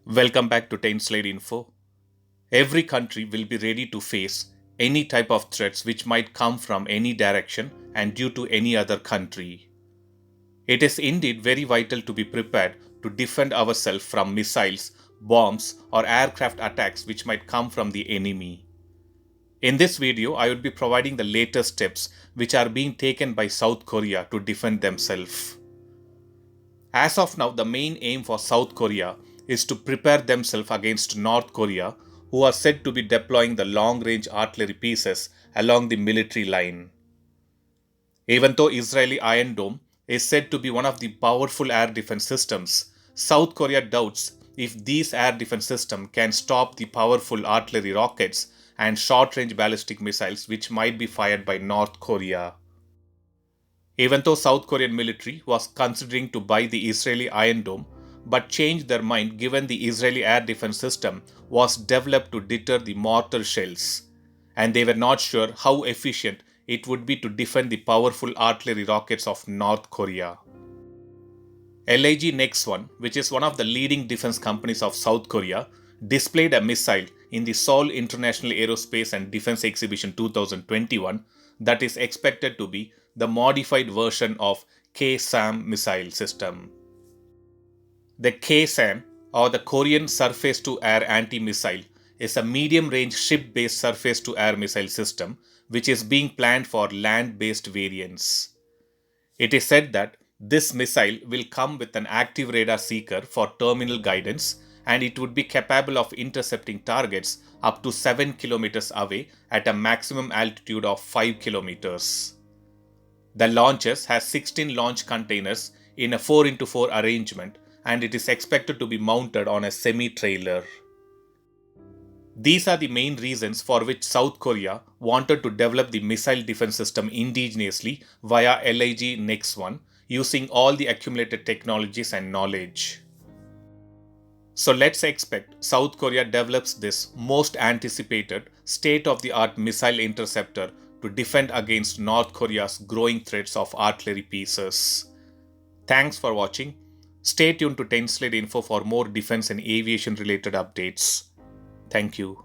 Welcome back to 10 Slide Info. Every country will be ready to face any type of threats which might come from any direction and due to any other country. It is indeed very vital to be prepared to defend ourselves from missiles, bombs, or aircraft attacks which might come from the enemy. In this video, I will be providing the latest steps which are being taken by South Korea to defend themselves. As of now, the main aim for South Korea is to prepare themselves against North Korea, who are said to be deploying the long-range artillery pieces along the military line. Even though Israeli Iron Dome is said to be one of the powerful air defense systems, South Korea doubts if these air defense systems can stop the powerful artillery rockets and short-range ballistic missiles which might be fired by North Korea. Even though South Korean military was considering to buy the Israeli Iron Dome, but changed their mind given the Israeli air defense system was developed to deter the mortar shells, and they were not sure how efficient it would be to defend the powerful artillery rockets of North Korea. LIG Nex-1, which is one of the leading defense companies of South Korea, displayed a missile in the Seoul International Aerospace and Defense Exhibition 2021 that is expected to be the modified version of KSAM missile system. The KSAM, or the Korean Surface-to-Air Anti-Missile, is a medium-range ship-based surface-to-air missile system which is being planned for land-based variants. It is said that this missile will come with an active radar seeker for terminal guidance, and it would be capable of intercepting targets up to 7 kilometers away at a maximum altitude of 5 kilometers. The launches has 16 launch containers in a 4x4 arrangement, and it is expected to be mounted on a semi-trailer. These are the main reasons for which South Korea wanted to develop the missile defense system indigenously via LIG Nex-1 using all the accumulated technologies and knowledge. So let's expect South Korea develops this most anticipated state-of-the-art missile interceptor to defend against North Korea's growing threats of artillery pieces. Thanks for watching. Stay tuned to 10 Slide Info for more defense and aviation related updates. Thank you.